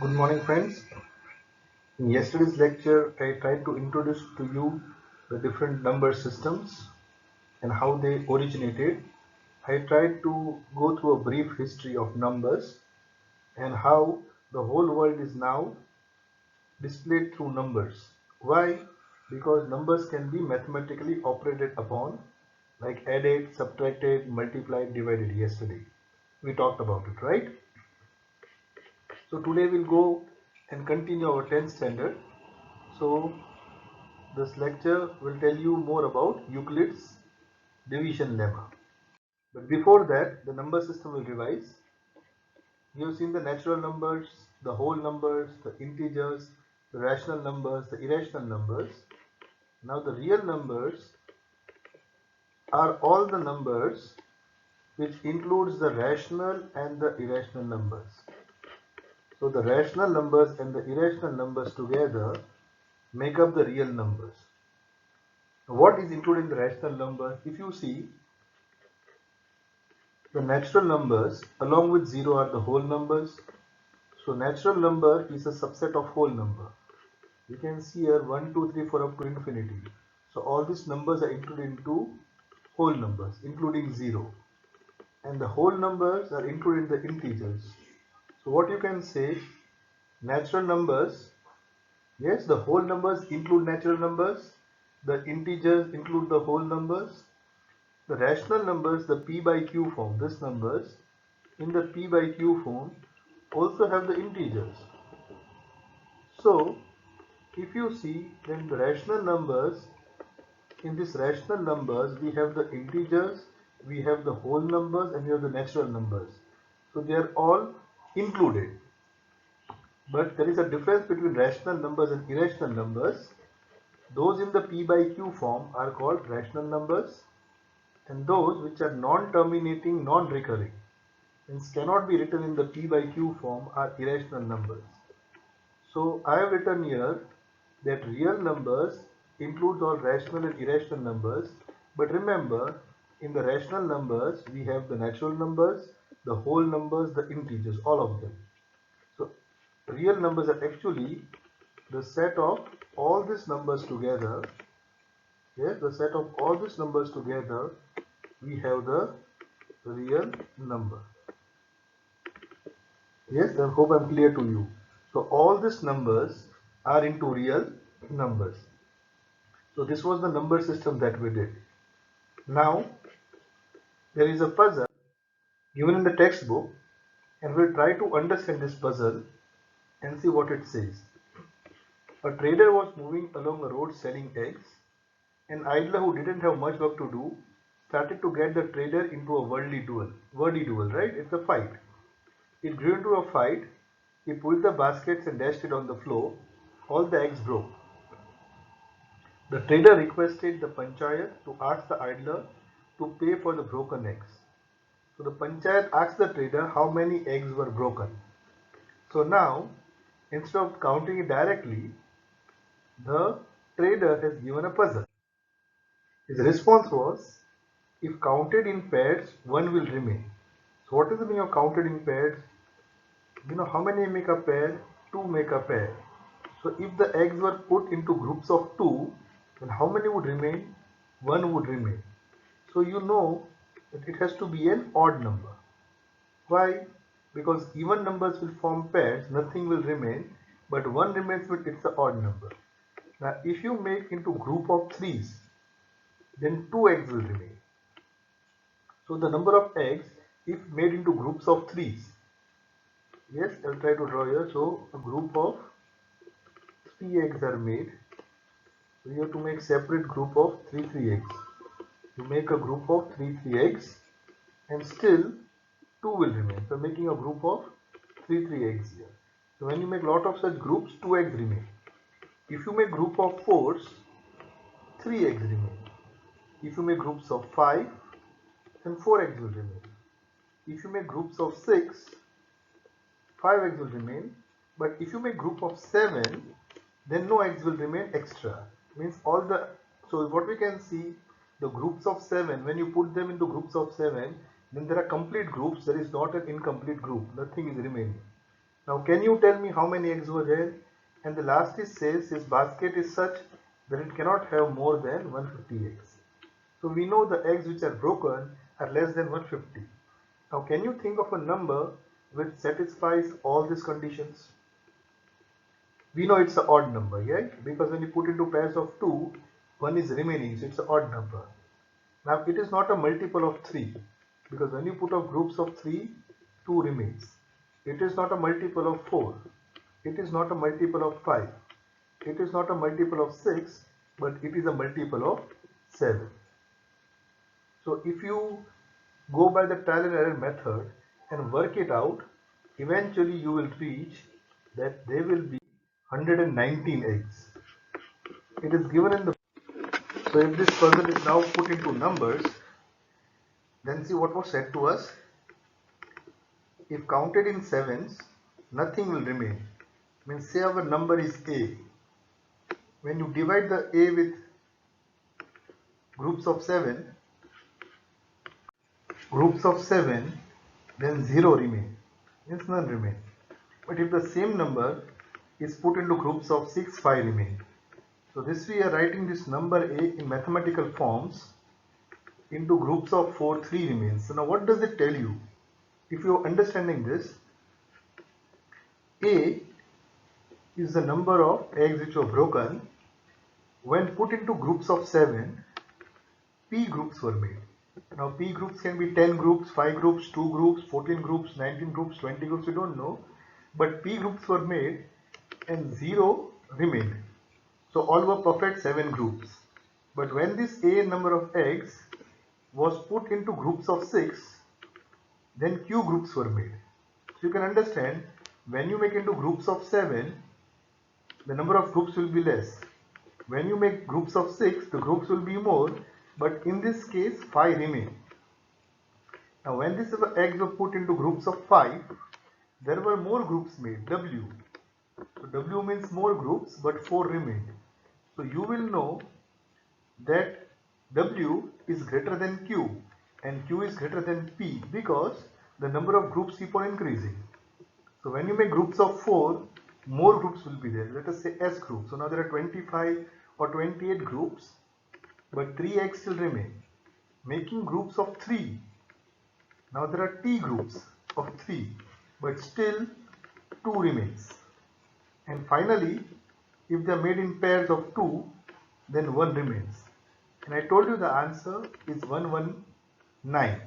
Good morning, friends. In yesterday's lecture, I tried to introduce to you the different number systems and how they originated. I tried to go through a brief history of numbers and how the whole world is now displayed through numbers. Why? Because numbers can be mathematically operated upon, like added, subtracted, multiplied, divided yesterday. We talked about it, right? So today we'll go and continue our 10th standard. So this lecture will tell you more about Euclid's division lemma. But before that, the number system will revise. You have seen the natural numbers, the whole numbers, the integers, the rational numbers, the irrational numbers. Now the real numbers are all the numbers which includes the rational and the irrational numbers. So the rational numbers and the irrational numbers together make up the real numbers. What is included in the rational numbers? If you see, the natural numbers along with 0 are the whole numbers. So natural number is a subset of whole number. You can see here 1, 2, 3, 4 up to infinity. So all these numbers are included into whole numbers including 0. And the whole numbers are included in the integers. So what you can say, natural numbers, yes, the whole numbers include natural numbers. The integers include the whole numbers. The rational numbers, the p by q form, these numbers in the p by q form also have the integers. So if you see, then the rational numbers, in this rational numbers we have the integers, we have the whole numbers, and we have the natural numbers. So they are all included. But there is a difference between rational numbers and irrational numbers. Those in the p by q form are called rational numbers, and those which are non-terminating, non-recurring, means cannot be written in the p by q form, are irrational numbers. So I have written here that real numbers includes all rational and irrational numbers, but remember, in the rational numbers we have the natural numbers, the whole numbers, the integers, all of them. So real numbers are actually the set of all these numbers together. Yes, the set of all these numbers together, we have the real number. Yes, I hope I'm clear to you. So all these numbers are into real numbers. So this was the number system that we did. Now there is a puzzle given in the textbook, and we'll try to understand this puzzle and see what it says. A trader was moving along a road selling eggs. An idler who didn't have much work to do started to get the trader into a wordy duel, right? It's a fight. It grew into a fight. He pulled the baskets and dashed it on the floor. All the eggs broke. The trader requested the panchayat to ask the idler to pay for the broken eggs. So the panchayat asked the trader how many eggs were broken. So now, instead of counting it directly, the trader has given a puzzle. His response was, if counted in pairs, one will remain. So what is the meaning of counted in pairs? You know how many make a pair? Two make a pair. So if the eggs were put into groups of two, then how many would remain? One would remain. So you know that it has to be an odd number. Why? Because even numbers will form pairs, nothing will remain, but one remains with it's an odd number. Now if you make into group of threes, then two eggs will remain. So the number of eggs, if made into groups of threes, yes, I'll try to draw here. So a group of three eggs are made. So you have to make separate group of three eggs. You make a group of three eggs, and still two will remain. So making a group of three eggs here. So when you make lot of such groups, two eggs remain. If you make group of fours, three eggs remain. If you make groups of five, then four eggs will remain. If you make groups of six, five eggs will remain. But if you make group of seven, then no eggs will remain extra. Means all the, so what we can see, the groups of seven, when you put them into groups of seven, then there are complete groups, there is not an incomplete group, nothing is remaining. Now can you tell me how many eggs were there? And the last is says his basket is such that it cannot have more than 150 eggs. So we know the eggs which are broken are less than 150. Now can you think of a number which satisfies all these conditions? We know it's an odd number, yeah? Because when you put into pairs of 2, 1 is remaining, so it's an odd number. Now it is not a multiple of 3, because when you put up groups of 3, 2 remains. It is not a multiple of 4. It is not a multiple of 5. It is not a multiple of 6, but it is a multiple of 7. So if you go by the trial and error method and work it out, eventually you will reach that there will be 119 eggs. It is given in the. So if this puzzle is now put into numbers, then see what was said to us. If counted in sevens, nothing will remain. Means say our number is A. When you divide the A with groups of 7, then 0 remain. Means none remain. But if the same number is put into groups of 6, 5 remain. So this we are writing this number A in mathematical forms into groups of 4, 3 remains. So now what does it tell you? If you are understanding this, A is the number of eggs which were broken. When put into groups of 7, P groups were made. Now P groups can be 10 groups, 5 groups, 2 groups, 14 groups, 19 groups, 20 groups, we don't know. But P groups were made and 0 remained. So all were perfect 7 groups. But when this A number of eggs was put into groups of 6, then Q groups were made. So you can understand, when you make into groups of 7, the number of groups will be less. When you make groups of 6, the groups will be more, but in this case 5 remain. Now when these eggs were put into groups of 5, there were more groups made, W. So W means more groups, but 4 remained. So you will know that W is greater than Q and Q is greater than P because the number of groups keep on increasing. So when you make groups of 4, more groups will be there. Let us say S group. So now there are 25 or 28 groups, but 3 eggs still remain. Making groups of 3. Now there are T groups of 3, but still 2 remains. And finally, if they are made in pairs of 2, then 1 remains. And I told you the answer is 119.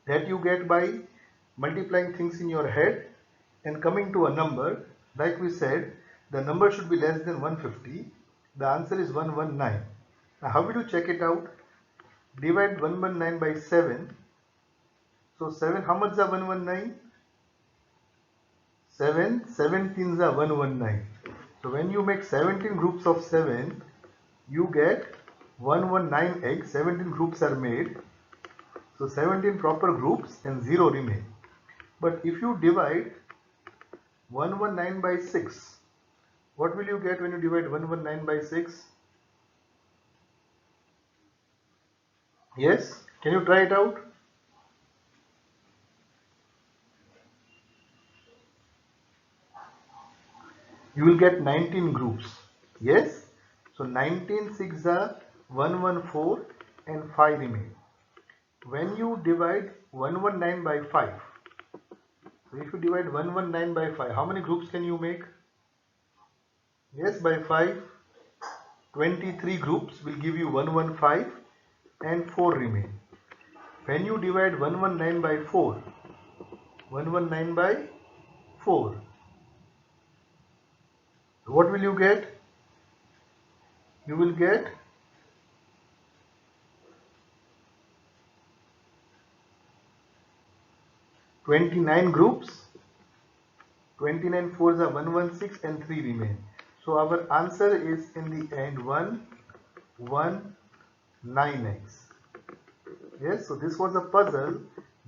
That you get by multiplying things in your head and coming to a number. Like we said, the number should be less than 150. The answer is 119. Now how will you check it out? Divide 119 by 7. So 7, how much is 119? 7, 17 is 119. So when you make 17 groups of 7, you get 119 eggs. 17 groups are made. So 17 proper groups and 0 remain. But if you divide 119 by 6, what will you get when you divide 119 by 6? Yes? Can you try it out? You will get 19 groups. Yes? So 19 6 are 114 and 5 remain. When you divide 119 by 5, so if you divide 119 by 5, how many groups can you make? Yes, by 5, 23 groups will give you 115 and 4 remain. When you divide 119 by 4, 119 by 4, what will you get? You will get 29 groups. 29 fours are 116 and 3 remain. So our answer is in the end 119x. Yes, so this was a puzzle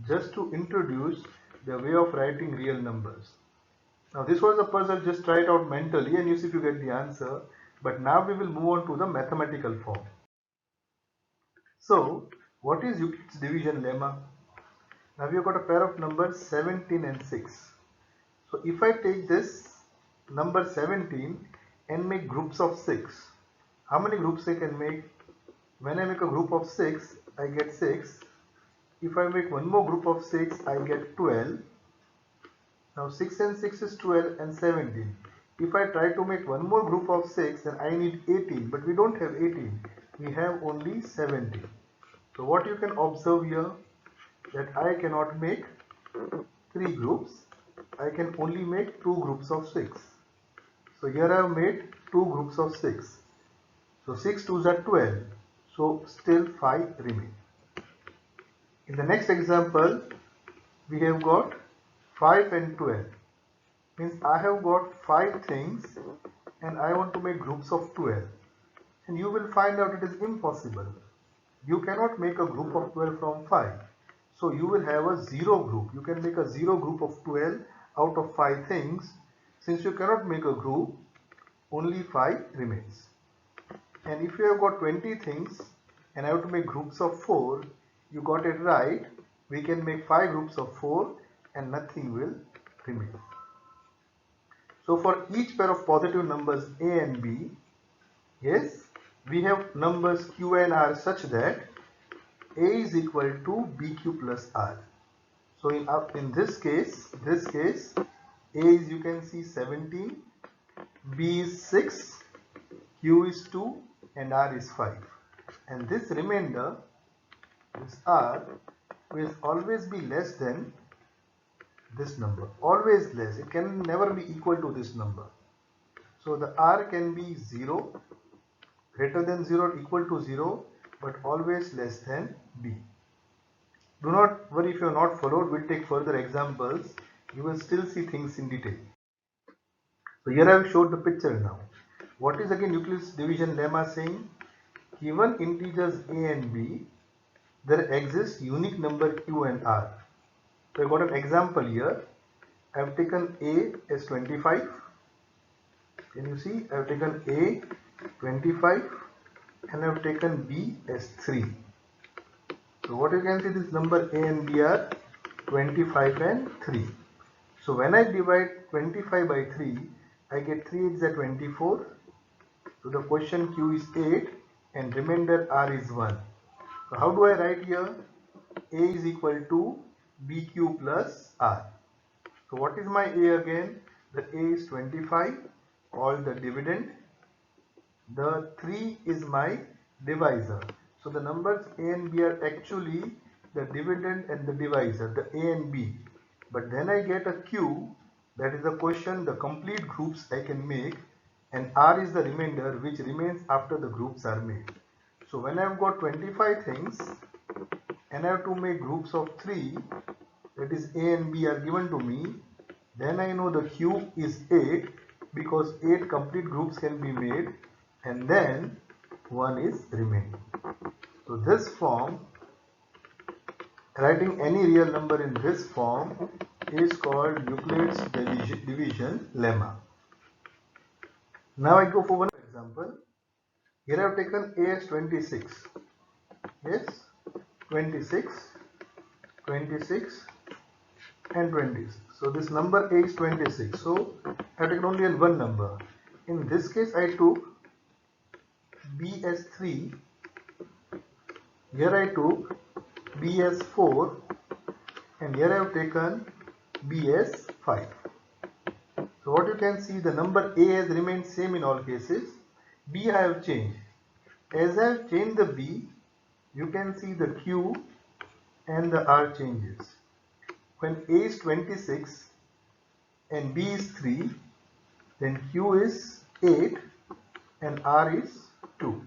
just to introduce the way of writing real numbers. Now this was a puzzle, just try it out mentally and you see if you get the answer. But now we will move on to the mathematical form. So what is Euclid's division lemma? Now we have got a pair of numbers 17 and 6. So if I take this number 17 and make groups of 6, how many groups I can make? When I make a group of 6, I get 6. If I make one more group of 6, I get 12. Now 6 and 6 is 12 and 17. If I try to make one more group of 6, then I need 18, but we don't have 18. We have only 17. So what you can observe here, that I cannot make 3 groups. I can only make 2 groups of 6. So here I have made 2 groups of 6. So 6 2s are 12. So still 5 remain. In the next example, we have got 5 and 12. Means I have got 5 things and I want to make groups of 12. And you will find out it is impossible. You cannot make a group of 12 from 5. So you will have a 0 group. You can make a 0 group of 12 out of 5 things. Since you cannot make a group, only 5 remains. And if you have got 20 things and I have to make groups of 4, you got it right. We can make 5 groups of 4 and nothing will remain. So for each pair of positive numbers a and b, yes, we have numbers q and r such that a is equal to bq plus r. So in this case, a is, you can see, 17, b is 6, q is 2 and r is 5. And this remainder, this r, will always be less than this number. Always less. It can never be equal to this number. So the r can be 0, greater than 0 or equal to 0, but always less than b. Do not worry if you have not followed. We'll take further examples. You will still see things in detail. So here I have showed the picture now. What is again Euclid's division lemma saying? Given integers a and b, there exists unique number q and r. So I got an example here. I have taken a as 25. Can you see? I have taken a 25 and I have taken b as 3. So what you can see, this number a and b are 25 and 3. So when I divide 25 by 3, I get 3 is 24. So the question q is 8 and remainder r is 1. So how do I write here? A is equal to bq plus r. So what is my a again? The a is 25, called the dividend. The 3 is my divisor. So the numbers a and b are actually the dividend and the divisor, the a and b. But then I get a q, that is the question, the complete groups I can make, and r is the remainder which remains after the groups are made. So when I have got 25 things and I have to make groups of 3, that is a and b are given to me, then I know the q is 8 because 8 complete groups can be made, and then 1 is remaining. So this form, writing any real number in this form, is called Euclid's division lemma. Now I go for one example. Here I have taken a as 26. Yes, 26, 26 and 26. So this number a is 26. So I have taken only one number. In this case I took b as 3. Here I took b as 4 and here I have taken b as 5. So what you can see, the number a has remained same in all cases. B I have changed. As I have changed the b, you can see the q and the r changes. When a is 26 and b is 3, then q is 8 and r is 2.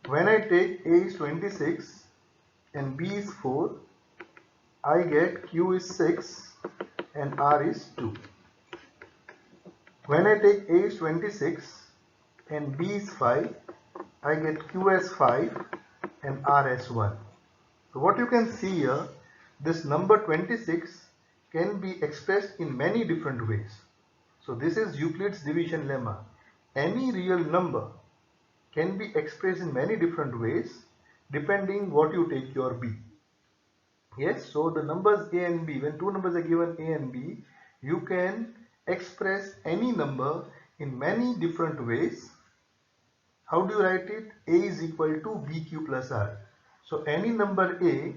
When I take a is 26 and b is 4, I get q is 6 and r is 2. When I take a is 26 and b is 5, I get q as 5 and r as 1. So what you can see here, this number 26 can be expressed in many different ways. So this is Euclid's division lemma. Any real number can be expressed in many different ways depending what you take your b. Yes, so the numbers a and b, when two numbers are given a and b, you can express any number in many different ways. How do you write it? A is equal to BQ plus R. So any number A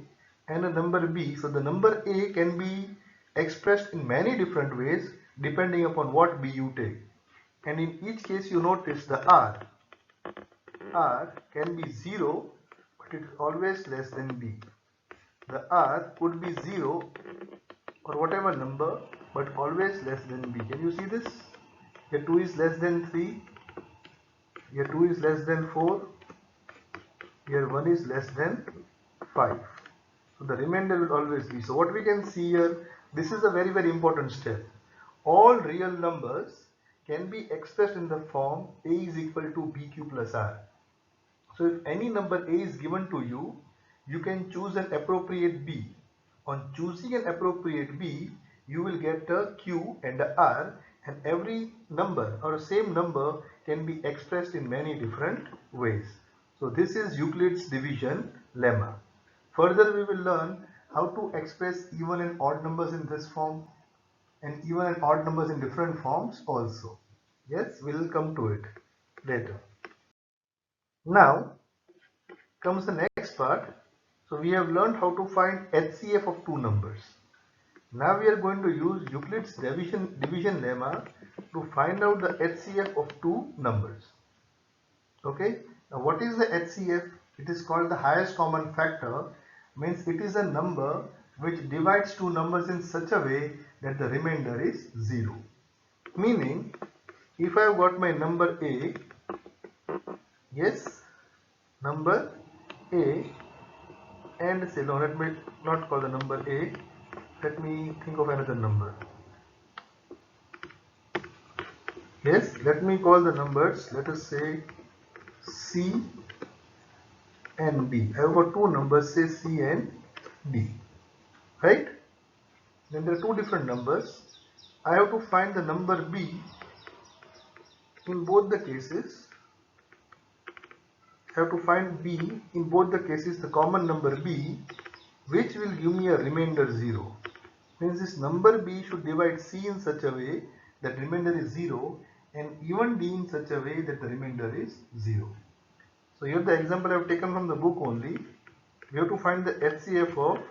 and a number B. So the number A can be expressed in many different ways depending upon what B you take. And in each case you notice the R. R can be 0, but it is always less than B. The R could be 0 or whatever number, but always less than B. Can you see this? Here 2 is less than 3. Here 2 is less than 4. Here 1 is less than 5. So the remainder will always be. So what we can see here, this is a very important step. All real numbers can be expressed in the form A is equal to BQ plus R. So if any number A is given to you, you can choose an appropriate B. On choosing an appropriate B, you will get a Q and a R, and every number or same number can be expressed in many different ways. So this is Euclid's division lemma. Further we will learn how to express even and odd numbers in this form and even and odd numbers in different forms also. Yes, we will come to it later. Now comes the next part. So we have learned how to find HCF of two numbers. Now we are going to use Euclid's division lemma to find out the HCF of two numbers. Okay. Now what is the HCF? It is called the highest common factor. Means it is a number which divides two numbers in such a way that the remainder is 0. Meaning, if I have got my number A, yes, number A, and say, no, let me not call the number A, let me think of another number. Yes, let me call the numbers, let us say C and D. I have got two numbers, say C and D, right? Then there are two different numbers. I have to find the number B in both the cases. I have to find B in both the cases, the common number B, which will give me a remainder 0. Means this number B should divide C in such a way that remainder is 0, and even D in such a way that the remainder is 0. So here the example I have taken from the book only. We have to find the HCF of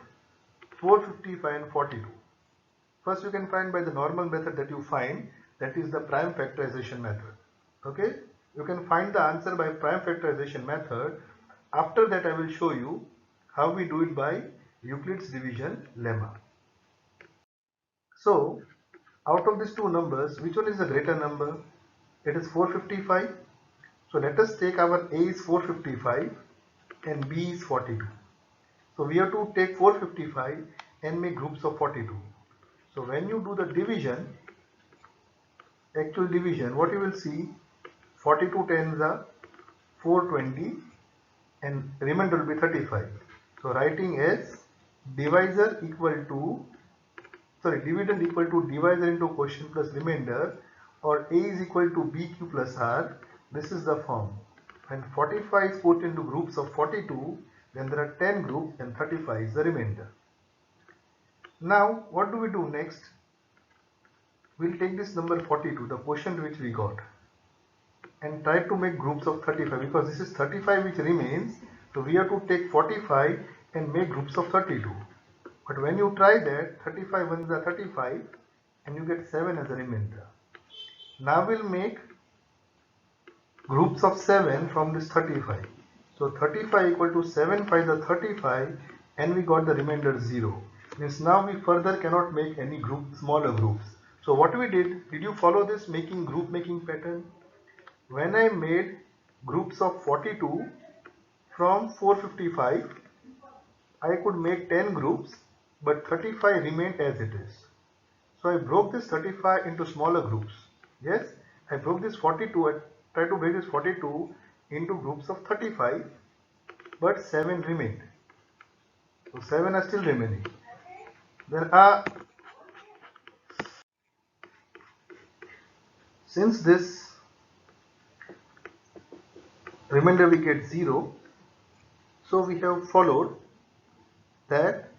455 and 42. First you can find by the normal method that you find, that is the prime factorization method. Okay, you can find the answer by prime factorization method. After that I will show you how we do it by Euclid's division lemma. So out of these two numbers, which one is the greater number? It is 455. So let us take our A is 455 and B is 42. So we have to take 455 and make groups of 42. So when you do the division, actual division, what you will see, 42 tens are 420 and remainder will be 35. So writing as divisor equal to, dividend equal to divisor into quotient plus remainder, or A is equal to BQ plus R. This is the form. When 45 is put into groups of 42, then there are 10 groups and 35 is the remainder. Now what do we do next? We'll take this number 42, the quotient which we got, and try to make groups of 35, because this is 35 which remains. So we have to take 45 and make groups of 32. But when you try that, 35 ones are 35 and you get 7 as a remainder. Now we'll make groups of 7 from this 35. So 35 equal to 7 5 are 35 and we got the remainder 0. Means now we further cannot make any smaller groups. So what we did you follow this group making pattern? When I made groups of 42 from 455, I could make 10 groups, but 35 remained as it is. So I broke this 35 into smaller groups. Yes, I broke this 42, I tried to break this 42 into groups of 35, but 7 remained. So 7 are still remaining. There are, since this remainder we get 0, so we have followed that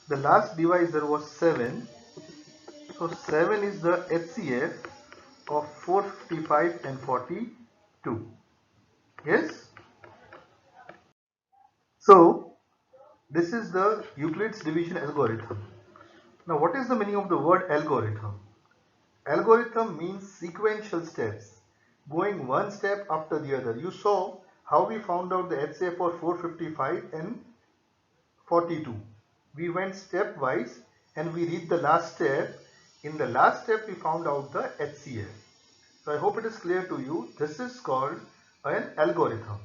the last divisor was 7. So 7 is the HCF of 455 and 42. Yes? So this is the Euclid's division algorithm. Now what is the meaning of the word algorithm? Algorithm means sequential steps, going one step after the other. You saw how we found out the HCF for 455 and 42. We went stepwise and we read the last step. In the last step we found out the HCF. So I hope it is clear to you. This is called an algorithm.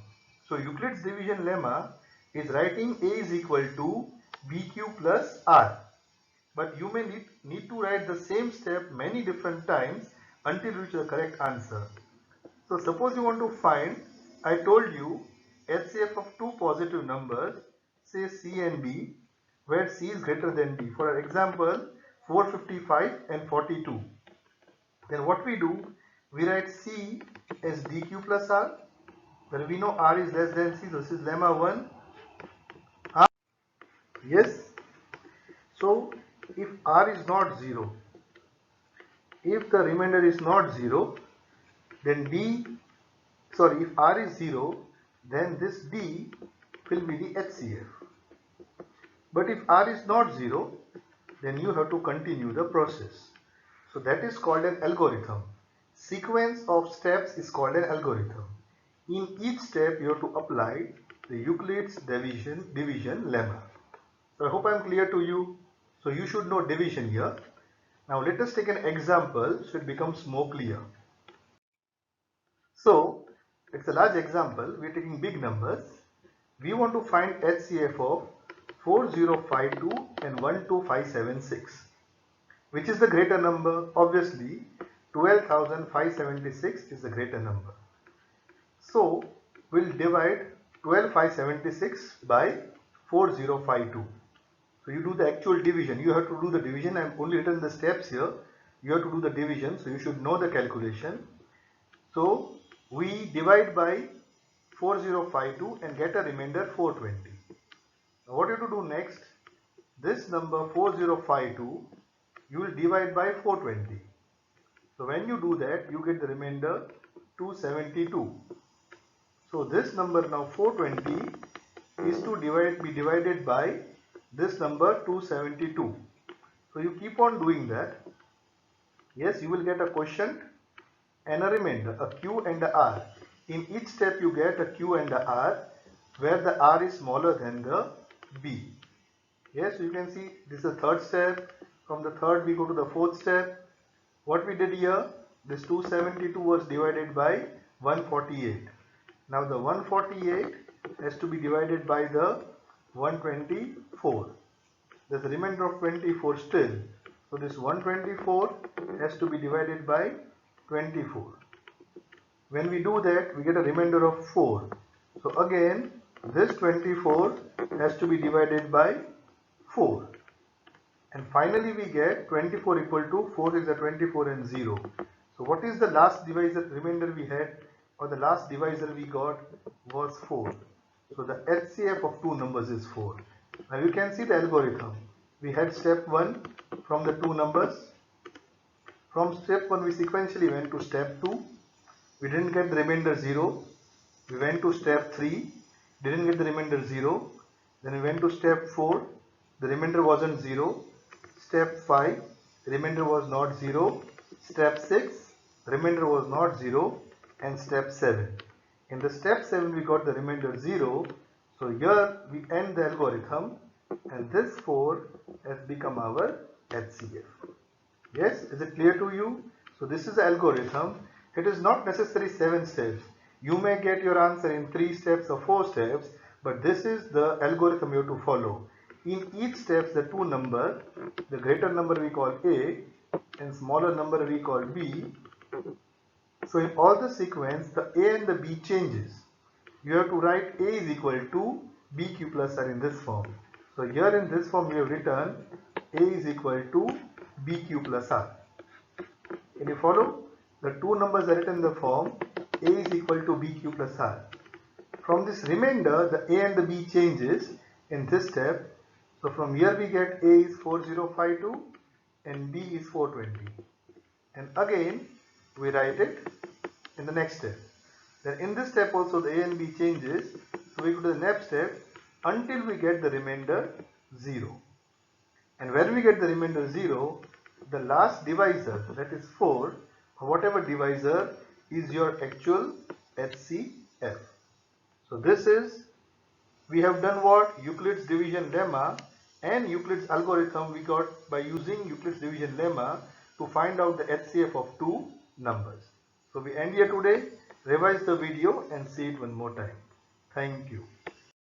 So Euclid's division lemma is writing A is equal to BQ plus R. But you may need to write the same step many different times until you reach the correct answer. So suppose you want to find, I told you, HCF of two positive numbers, say C and D, where C is greater than D. For example, 455 and 42. Then what we do, we write C as DQ plus R, where we know R is less than C, so this is lemma 1. R. Yes. So if R is not 0, if the remainder is not 0, then if R is 0, then this D will be the HCF. But if R is not 0, then you have to continue the process. So that is called an algorithm. Sequence of steps is called an algorithm. In each step you have to apply the Euclid's division lemma. So I hope I am clear to you. So you should know division here. Now let us take an example so it becomes more clear. So it's a large example. We are taking big numbers. We want to find HCF of 4052 and 12576. Which is the greater number? Obviously 12,576 is the greater number. So we'll divide 12,576 by 4052. So you do the actual division. You have to do the division. I have only written the steps here. You have to do the division. So you should know the calculation. So we divide by 4052 and get a remainder 420. Now what you have to do next? This number 4052 you will divide by 420. So when you do that, you get the remainder 272. So this number now 420 is to be divided by this number 272. So you keep on doing that. Yes, you will get a quotient and a remainder, a Q and a R. In each step you get a Q and a R, where the R is smaller than the B. Yes, you can see this is the third step. From the third we go to the fourth step. What we did here, this 272 was divided by 148. Now the 148 has to be divided by the 124. There's a remainder of 24 still. So this 124 has to be divided by 24. When we do that, we get a remainder of 4. So again, this 24 has to be divided by 4. And finally we get 24 equal to 4 is the 24 and 0. So what is the last remainder we had, or the last divisor we got was 4. So the HCF of two numbers is 4. Now you can see the algorithm. We had step 1 from the two numbers. From step 1 we sequentially went to step 2. We didn't get the remainder 0. We went to step 3. Didn't get the remainder 0. Then we went to step 4. The remainder wasn't 0. Step 5, remainder was not 0. Step 6, remainder was not 0. And step 7. In the step 7 we got the remainder 0. So here we end the algorithm and this 4 has become our HCF. Yes, is it clear to you? So this is the algorithm. It is not necessary 7 steps. You may get your answer in 3 steps or 4 steps, but this is the algorithm you have to follow. In each step, the two numbers, the greater number we call A and smaller number we call B. So in all the sequence, the A and the B changes. You have to write A is equal to BQ plus R in this form. So here in this form we have written A is equal to BQ plus R. Can you follow? The two numbers are written in the form A is equal to BQ plus R. From this remainder, the A and the B changes in this step. So from here we get A is 4052 and B is 420. And again we write it in the next step. Then in this step also the A and B changes. So we go to the next step until we get the remainder 0. And when we get the remainder 0, the last divisor, that is 4, whatever divisor is your actual HCF. So this is, we have done what? Euclid's division lemma and Euclid's algorithm we got by using Euclid's division lemma to find out the HCF of two numbers. So we end here today. Revise the video and see it one more time. Thank you.